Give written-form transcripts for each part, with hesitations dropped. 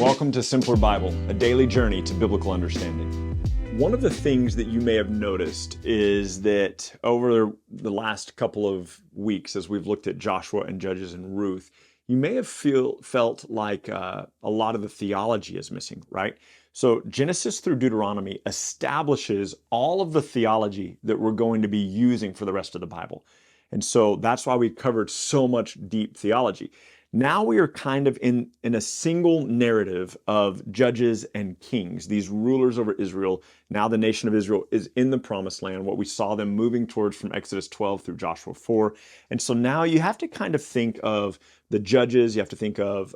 Welcome to Simpler Bible, a daily journey to biblical understanding. One of the things that you may have noticed is that over the last couple of weeks, as we've looked at Joshua and Judges and Ruth, you may have felt like a lot of the theology is missing, right? So Genesis through Deuteronomy establishes all of the theology that we're going to be using for the rest of the Bible. And so that's why we covered so much deep theology. Now we are kind of in a single narrative of judges and kings, these rulers over Israel. Now the nation of Israel is in the promised land, what we saw them moving towards from Exodus 12 through Joshua 4. And so now you have to kind of think of the judges, you have to think of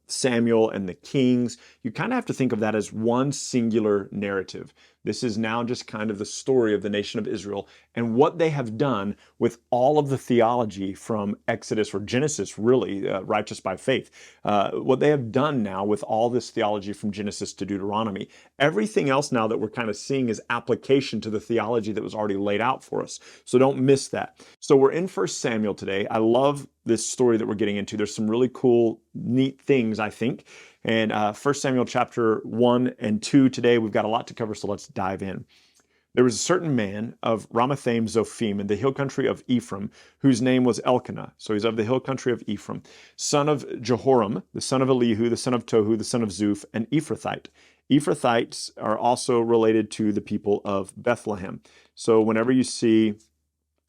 Samuel and the kings. You kind of have to think of that as one singular narrative. This is now just kind of the story of the nation of Israel and what they have done with all of the theology from Exodus or Genesis, really, righteous by faith. What they have done now with all this theology from Genesis to Deuteronomy. Everything else now that we're kind of seeing is application to the theology that was already laid out for us. So don't miss that. So we're in 1 Samuel today. I love this story that we're getting into. There's some really cool, neat things, I think. And 1 Samuel chapter 1 and 2 today, we've got a lot to cover, so let's dive in. There was a certain man of Ramah of Ephraim in the hill country of Ephraim, whose name was Elkanah. So he's of the hill country of Ephraim, son of Jehoram, the son of Elihu, the son of Tohu, the son of Zuph, an Ephrathite. Ephrathites are also related to the people of Bethlehem. So whenever you see,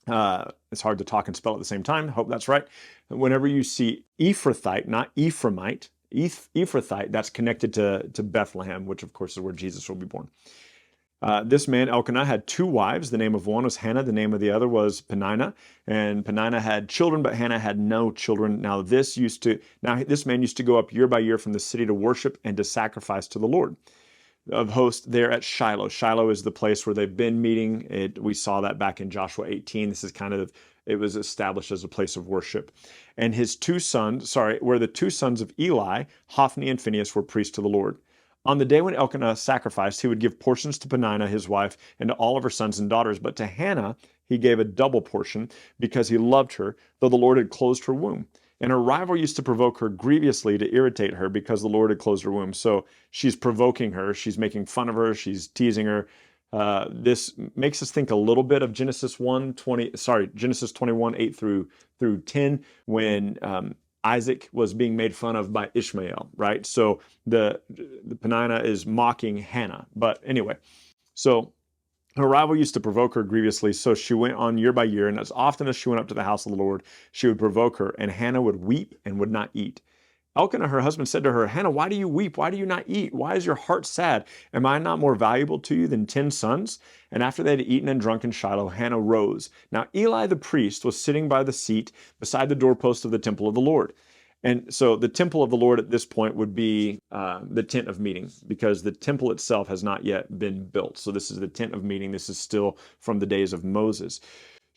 it's hard to talk and spell at the same time, hope that's right. Whenever you see Ephrathite, not Ephraimite, Ephrathite, that's connected to Bethlehem, which of course is where Jesus will be born. This man, Elkanah, had two wives. The name of one was Hannah. The name of the other was Peninnah. And Peninnah had children, but Hannah had no children. Now this man used to go up year by year from the city to worship and to sacrifice to the Lord of hosts there at Shiloh. Shiloh is the place where they've been meeting. We saw that back in Joshua 18. This is it was established as a place of worship. And his two sons, were the two sons of Eli, Hophni and Phinehas, were priests to the Lord. On the day when Elkanah sacrificed, he would give portions to Peninnah, his wife, and to all of her sons and daughters. But to Hannah, he gave a double portion because he loved her, though the Lord had closed her womb. And her rival used to provoke her grievously to irritate her because the Lord had closed her womb. So she's provoking her. She's making fun of her. She's teasing her. This makes us think a little bit of Genesis 21, 8 through 10, when Isaac was being made fun of by Ishmael, right? So the Peninnah is mocking Hannah. But anyway, so her rival used to provoke her grievously, so she went on year by year, and as often as she went up to the house of the Lord, she would provoke her, and Hannah would weep and would not eat. Elkanah, her husband, said to her, Hannah, why do you weep? Why do you not eat? Why is your heart sad? Am I not more valuable to you than 10 sons? And after they had eaten and drunk in Shiloh, Hannah rose. Now Eli the priest was sitting by the seat beside the doorpost of the temple of the Lord. And so the temple of the Lord at this point would be the tent of meeting, because the temple itself has not yet been built. So this is the tent of meeting. This is still from the days of Moses.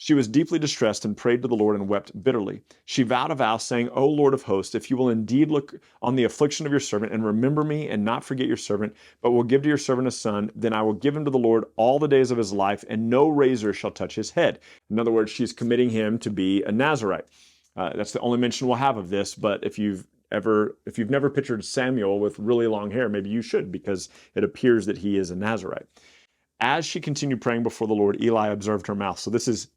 She was deeply distressed and prayed to the Lord and wept bitterly. She vowed a vow, saying, O Lord of hosts, if you will indeed look on the affliction of your servant and remember me and not forget your servant, but will give to your servant a son, then I will give him to the Lord all the days of his life, and no razor shall touch his head. In other words, she's committing him to be a Nazirite. That's the only mention we'll have of this, but if you've never pictured Samuel with really long hair, maybe you should, because it appears that he is a Nazirite. As she continued praying before the Lord, Eli observed her mouth. So this is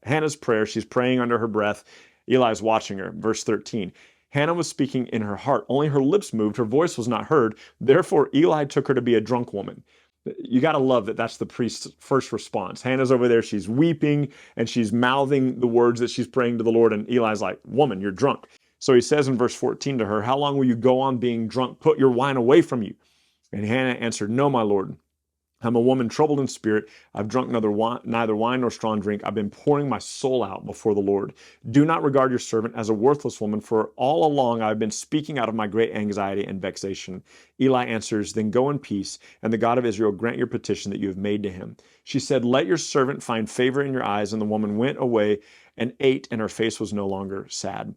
Hannah's prayer. She's praying under her breath. Eli's watching her. Verse 13. Hannah was speaking in her heart. Only her lips moved. Her voice was not heard. Therefore, Eli took her to be a drunk woman. You got to love that that's the priest's first response. Hannah's over there. She's weeping and she's mouthing the words that she's praying to the Lord. And Eli's like, woman, you're drunk. So he says in verse 14 to her, how long will you go on being drunk? Put your wine away from you. And Hannah answered, no, my Lord. I'm a woman troubled in spirit. I've drunk neither wine nor strong drink. I've been pouring my soul out before the Lord. Do not regard your servant as a worthless woman, for all along I've been speaking out of my great anxiety and vexation. Eli answers, then go in peace, and the God of Israel grant your petition that you have made to him. She said, let your servant find favor in your eyes. And the woman went away and ate, and her face was no longer sad.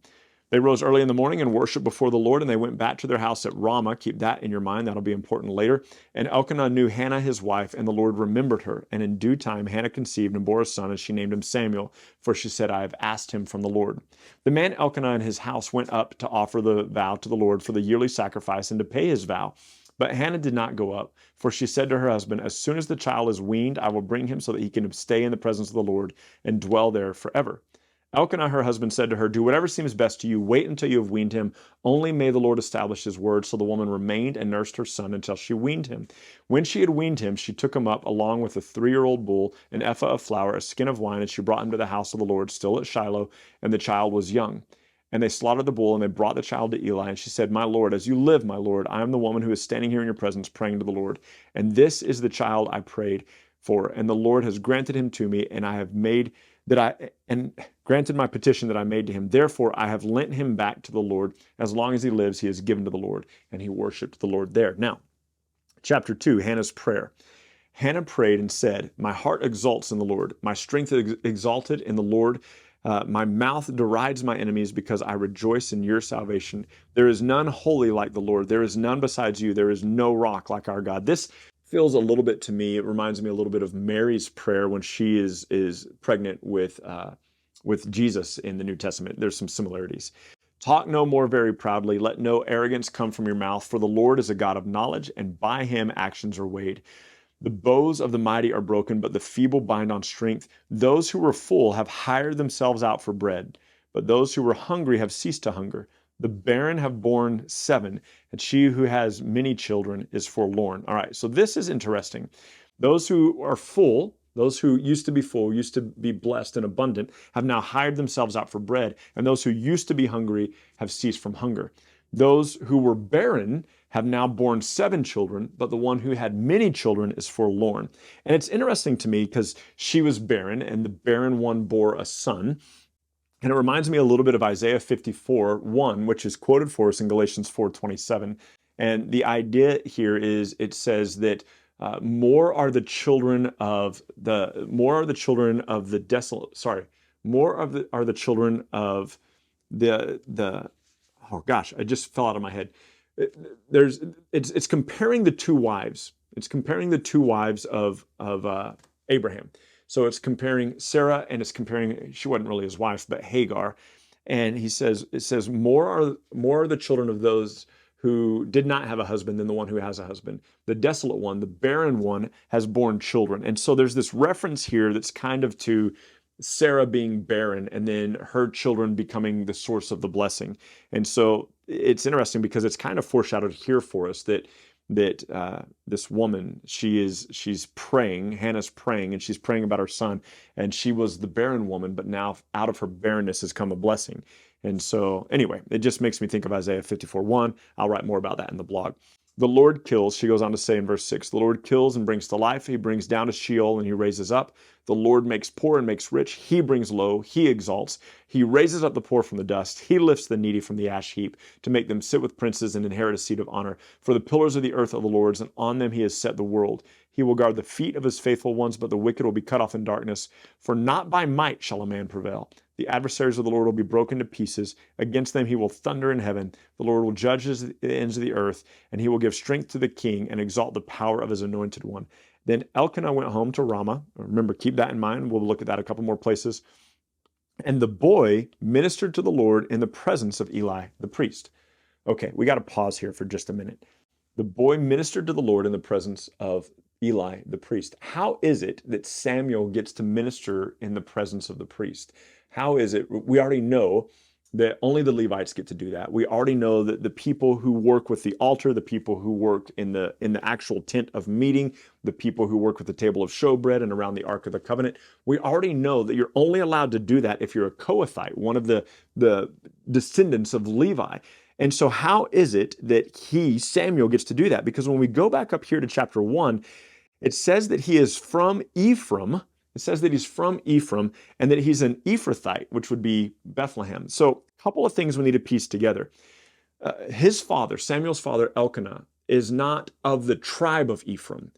They rose early in the morning and worshiped before the Lord, and they went back to their house at Ramah. Keep that in your mind. That'll be important later. And Elkanah knew Hannah, his wife, and the Lord remembered her. And in due time, Hannah conceived and bore a son, and she named him Samuel, for she said, I have asked him from the Lord. The man Elkanah and his house went up to offer the vow to the Lord for the yearly sacrifice and to pay his vow. But Hannah did not go up, for she said to her husband, as soon as the child is weaned, I will bring him so that he can stay in the presence of the Lord and dwell there forever. Elkanah, her husband, said to her, do whatever seems best to you. Wait until you have weaned him. Only may the Lord establish his word. So the woman remained and nursed her son until she weaned him. When she had weaned him, she took him up along with a 3-year-old bull, an ephah of flour, a skin of wine, and she brought him to the house of the Lord, still at Shiloh, and the child was young. And they slaughtered the bull, and they brought the child to Eli. And she said, my Lord, as you live, my Lord, I am the woman who is standing here in your presence praying to the Lord. And this is the child I prayed for. And the Lord has granted him to me, and I have made granted my petition that I made to him. Therefore, I have lent him back to the Lord. As long as he lives, he is given to the Lord. And he worshiped the Lord there. Now, chapter 2, Hannah's prayer. Hannah prayed and said, my heart exults in the Lord. My strength is exalted in the Lord. My mouth derides my enemies because I rejoice in your salvation. There is none holy like the Lord. There is none besides you. There is no rock like our God. This feels a little bit to me, it reminds me a little bit of Mary's prayer when she is pregnant with Jesus in the New Testament. There's some similarities. Talk no more very proudly. Let no arrogance come from your mouth, for the Lord is a God of knowledge, and by him actions are weighed. The bows of the mighty are broken, but the feeble bind on strength. Those who were full have hired themselves out for bread, but those who were hungry have ceased to hunger. The barren have borne 7, and she who has many children is forlorn. All right, so this is interesting. Those who are full, those who used to be full, used to be blessed and abundant, have now hired themselves out for bread, and those who used to be hungry have ceased from hunger. Those who were barren have now borne 7 children, but the one who had many children is forlorn. And it's interesting to me because she was barren, and the barren one bore a son. And it reminds me a little bit of Isaiah 54:1, which is quoted for us in Galatians 4:27. And the idea here is it says that more are the children of the desolate. Sorry, are the children of the. Oh gosh, I just fell out of my head. It's comparing the 2 wives. It's comparing the 2 wives of Abraham. So it's comparing Sarah, and it's comparing, she wasn't really his wife, but Hagar. And it says, more are the children of those who did not have a husband than the one who has a husband. The desolate one, the barren one, has borne children. And so there's this reference here that's kind of to Sarah being barren and then her children becoming the source of the blessing. And so it's interesting because it's kind of foreshadowed here for us that this woman, she's praying, Hannah's praying, and she's praying about her son, and she was the barren woman, but now out of her barrenness has come a blessing. And so anyway, it just makes me think of Isaiah 54:1. I'll write more about that in the blog. The Lord kills, she goes on to say in verse 6, the Lord kills and brings to life. He brings down to Sheol and he raises up. The Lord makes poor and makes rich. He brings low. He exalts. He raises up the poor from the dust. He lifts the needy from the ash heap to make them sit with princes and inherit a seat of honor. For the pillars of the earth are the Lord's, and on them he has set the world. He will guard the feet of his faithful ones, but the wicked will be cut off in darkness. For not by might shall a man prevail. The adversaries of the Lord will be broken to pieces. Against them he will thunder in heaven. The Lord will judge the ends of the earth, and he will give strength to the king and exalt the power of his anointed one. Then Elkanah went home to Ramah. Remember, keep that in mind. We'll look at that a couple more places. And the boy ministered to the Lord in the presence of Eli, the priest. Okay, we got to pause here for just a minute. The boy ministered to the Lord in the presence of Eli, the priest. How is it that Samuel gets to minister in the presence of the priest? How is it? We already know that only the Levites get to do that. We already know that the people who work with the altar, the people who work in the actual tent of meeting, the people who work with the table of showbread and around the Ark of the Covenant, we already know that you're only allowed to do that if you're a Kohathite, one of the descendants of Levi. And so how is it that Samuel gets to do that? Because when we go back up here to chapter 1, it says that he is from Ephraim. It says that he's from Ephraim and that he's an Ephrathite, which would be Bethlehem. So a couple of things we need to piece together. His father, Samuel's father, Elkanah, is not of the tribe of Ephraim.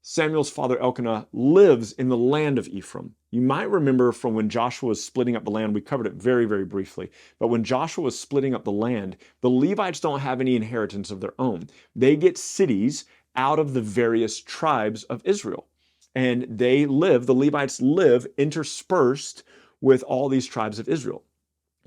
Samuel's father Elkanah lives in the land of Ephraim. You might remember from when Joshua was splitting up the land, we covered it very, very briefly, but when Joshua was splitting up the land, the Levites don't have any inheritance of their own. They get cities out of the various tribes of Israel. And the Levites live interspersed with all these tribes of Israel.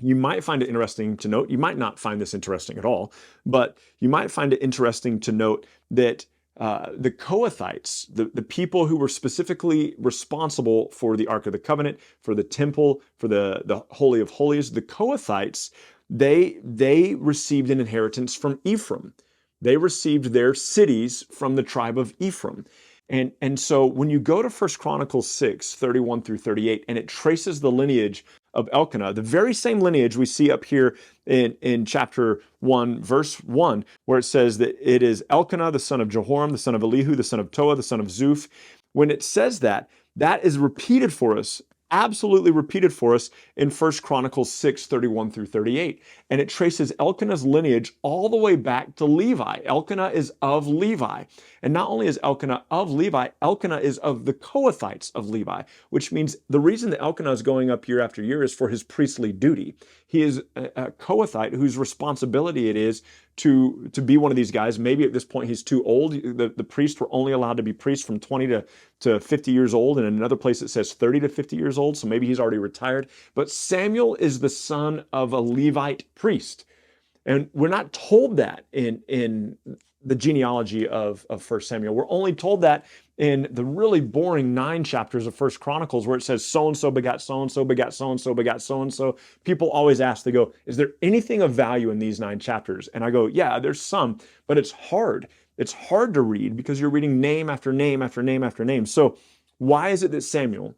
You might find it interesting to note, you might not find this interesting at all, but you might find it interesting to note that the Kohathites, the people who were specifically responsible for the Ark of the Covenant, for the temple, for the Holy of Holies, the Kohathites, they received an inheritance from Ephraim. They received their cities from the tribe of Ephraim. And so when you go to 1 Chronicles 6, 31 through 38, and it traces the lineage of Elkanah, the very same lineage we see up here in chapter 1, verse 1, where it says that it is Elkanah, the son of Jehoram, the son of Elihu, the son of Toah, the son of Zuph. When it says that, that is repeated for us, absolutely repeated for us in 1 Chronicles 6, 31 through 38. And it traces Elkanah's lineage all the way back to Levi. Elkanah is of Levi. And not only is Elkanah of Levi, Elkanah is of the Kohathites of Levi, which means the reason that Elkanah is going up year after year is for his priestly duty. He is a Kohathite whose responsibility it is to be one of these guys. Maybe at this point he's too old. The priests were only allowed to be priests from 20 to 50 years old. And in another place it says 30 to 50 years old. So maybe he's already retired. But Samuel is the son of a Levite priest. And we're not told that in the genealogy of 1 Samuel. We're only told that in the really boring 9 chapters of 1 Chronicles where it says so-and-so begat so-and-so begat so-and-so begat so-and-so. People always ask, they go, is there anything of value in these 9 chapters? And I go, yeah, there's some, but it's hard. It's hard to read because you're reading name after name after name after name. So why is it that Samuel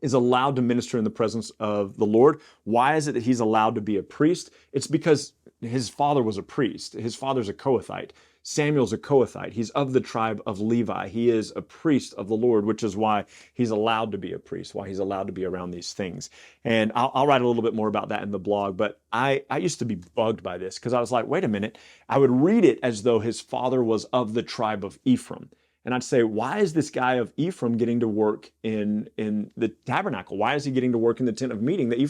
is allowed to minister in the presence of the Lord? Why is it that he's allowed to be a priest? It's because his father was a priest. His father's a Kohathite. Samuel's a Kohathite. He's of the tribe of Levi. He is a priest of the Lord, which is why he's allowed to be a priest, why he's allowed to be around these things. And I'll write a little bit more about that in the blog, but I used to be bugged by this because I was like, wait a minute. I would read it as though his father was of the tribe of Ephraim. And I'd say, why is this guy of Ephraim getting to work in the tabernacle? Why is he getting to work in the tent of meeting? The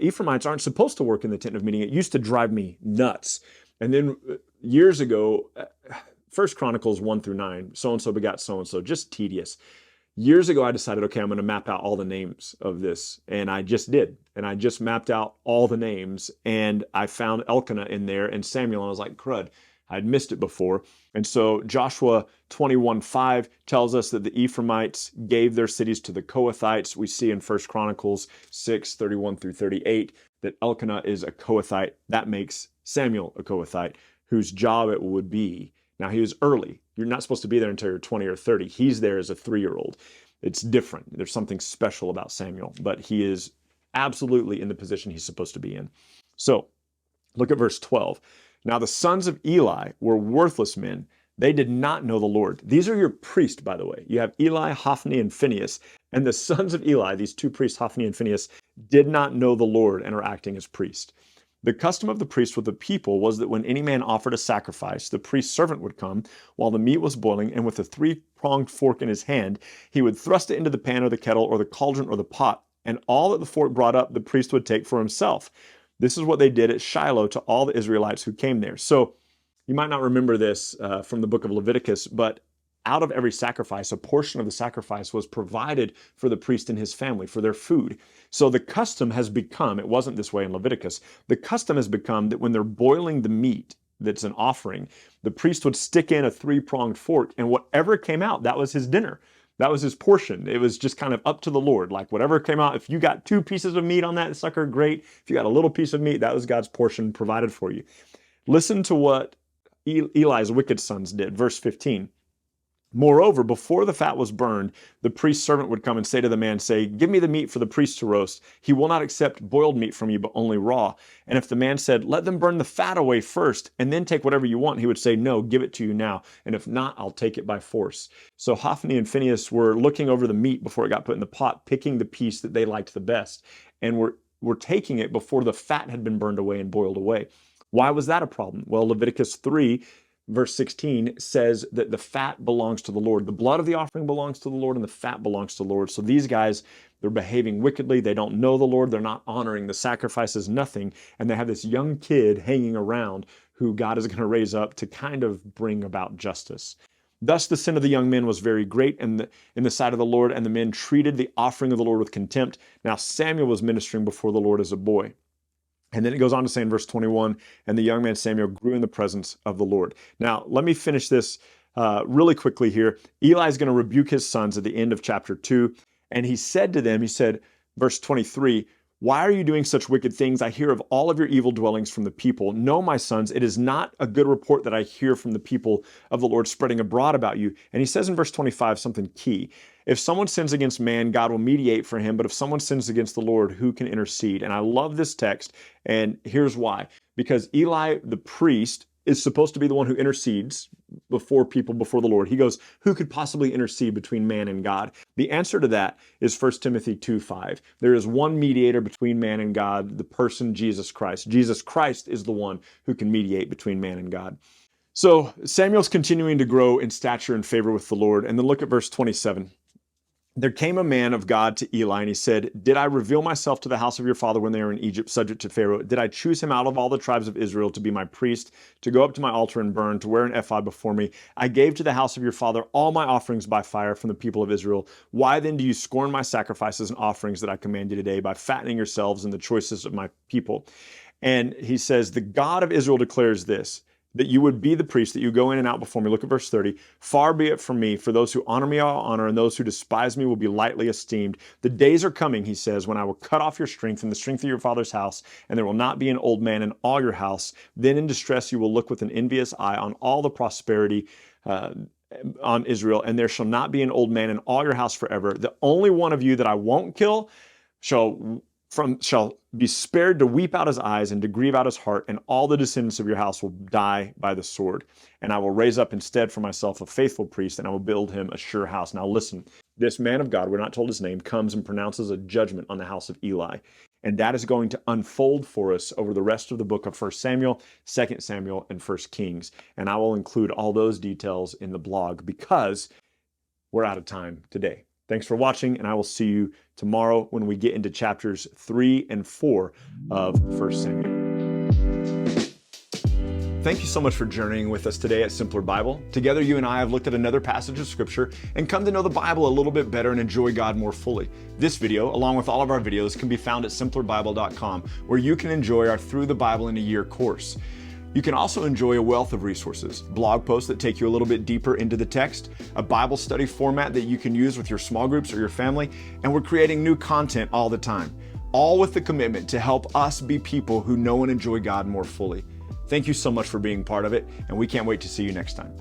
Ephraimites aren't supposed to work in the tent of meeting. It used to drive me nuts. And then years ago, 1 Chronicles 1 through 9, so-and-so begot so-and-so, just tedious. Years ago, I decided, okay, I'm going to map out all the names of this. And I just did. And I just mapped out all the names. And I found Elkanah in there and Samuel. And I was like, crud, I'd missed it before. And so Joshua 21:5 tells us that the Ephraimites gave their cities to the Kohathites. We see in 1 Chronicles 6, 31 through 38 that Elkanah is a Kohathite. That makes Samuel a Kohathite, whose job it would be. Now, he was early. You're not supposed to be there until you're 20 or 30. He's there as a 3-year-old. It's different. There's something special about Samuel, but he is absolutely in the position he's supposed to be in. So look at verse 12. Now, the sons of Eli were worthless men. They did not know the Lord. These are your priests, by the way. You have Eli, Hophni, and Phinehas. And the sons of Eli, these 2 priests, Hophni and Phinehas, did not know the Lord and are acting as priests. The custom of the priest with the people was that when any man offered a sacrifice, the priest's servant would come while the meat was boiling, and with a 3-pronged fork in his hand, he would thrust it into the pan or the kettle or the cauldron or the pot, and all that the fork brought up, the priest would take for himself. This is what they did at Shiloh to all the Israelites who came there. So you might not remember this from the book of Leviticus, but out of every sacrifice, a portion of the sacrifice was provided for the priest and his family, for their food. So the custom has become, it wasn't this way in Leviticus, the custom has become that when they're boiling the meat that's an offering, the priest would stick in a 3-pronged fork, and whatever came out, that was his dinner. That was his portion. It was just kind of up to the Lord. Like whatever came out, if you got 2 pieces of meat on that sucker, great. If you got a little piece of meat, that was God's portion provided for you. Listen to what Eli's wicked sons did. Verse 15. Moreover, before the fat was burned, the priest's servant would come and say to the man, say, give me the meat for the priest to roast. He will not accept boiled meat from you, but only raw. And if the man said, let them burn the fat away first, and then take whatever you want, he would say, no, give it to you now. And if not, I'll take it by force. So Hophni and Phinehas were looking over the meat before it got put in the pot, picking the piece that they liked the best, and were taking it before the fat had been burned away and boiled away. Why was that a problem? Well, Leviticus 3 verse 16 says that the fat belongs to the Lord. The blood of the offering belongs to the Lord, and the fat belongs to the Lord. So these guys, they're behaving wickedly. They don't know the Lord. They're not honoring the sacrifices, nothing. And they have this young kid hanging around who God is going to raise up to kind of bring about justice. Thus the sin of the young men was very great in the sight of the Lord, and the men treated the offering of the Lord with contempt. Now Samuel was ministering before the Lord as a boy. And then it goes on to say in verse 21, and the young man Samuel grew in the presence of the Lord. Now, let me finish this really quickly here. Eli is going to rebuke his sons at the end of chapter 2. And he said to them, he said, verse 23, why are you doing such wicked things? I hear of all of your evil dwellings from the people. No, my sons, it is not a good report that I hear from the people of the Lord spreading abroad about you. And he says in verse 25 something key. If someone sins against man, God will mediate for him. But if someone sins against the Lord, who can intercede? And I love this text. And here's why. Because Eli, the priest, is supposed to be the one who intercedes before people, before the Lord. He goes, who could possibly intercede between man and God? The answer to that is 1 Timothy 2:5. There is one mediator between man and God, the person Jesus Christ. Jesus Christ is the one who can mediate between man and God. So Samuel's continuing to grow in stature and favor with the Lord. And then look at verse 27. There came a man of God to Eli, and he said, did I reveal myself to the house of your father when they were in Egypt, subject to Pharaoh? Did I choose him out of all the tribes of Israel to be my priest, to go up to my altar and burn, to wear an ephod before me? I gave to the house of your father all my offerings by fire from the people of Israel. Why then do you scorn my sacrifices and offerings that I command you today by fattening yourselves in the choicest of my people? And he says, the God of Israel declares this, that you would be the priest, that you go in and out before me. Look at verse 30. Far be it from me, for those who honor me I will honor, and those who despise me will be lightly esteemed. The days are coming, he says, when I will cut off your strength and the strength of your father's house, and there will not be an old man in all your house. Then in distress you will look with an envious eye on all the prosperity on Israel, and there shall not be an old man in all your house forever. The only one of you that I won't kill shall be spared to weep out his eyes and to grieve out his heart, and all the descendants of your house will die by the sword. And I will raise up instead for myself a faithful priest, and I will build him a sure house. Now listen, this man of God, we're not told his name, comes and pronounces a judgment on the house of Eli. And that is going to unfold for us over the rest of the book of 1 Samuel, 2 Samuel, and 1 Kings. And I will include all those details in the blog because we're out of time today. Thanks for watching, and I will see you tomorrow when we get into chapters 3 and 4 of 1 Samuel. Thank you so much for journeying with us today at Simpler Bible. Together, you and I have looked at another passage of Scripture and come to know the Bible a little bit better and enjoy God more fully. This video, along with all of our videos, can be found at simplerbible.com, where you can enjoy our Through the Bible in a Year course. You can also enjoy a wealth of resources, blog posts that take you a little bit deeper into the text, a Bible study format that you can use with your small groups or your family, and we're creating new content all the time, all with the commitment to help us be people who know and enjoy God more fully. Thank you so much for being part of it, and we can't wait to see you next time.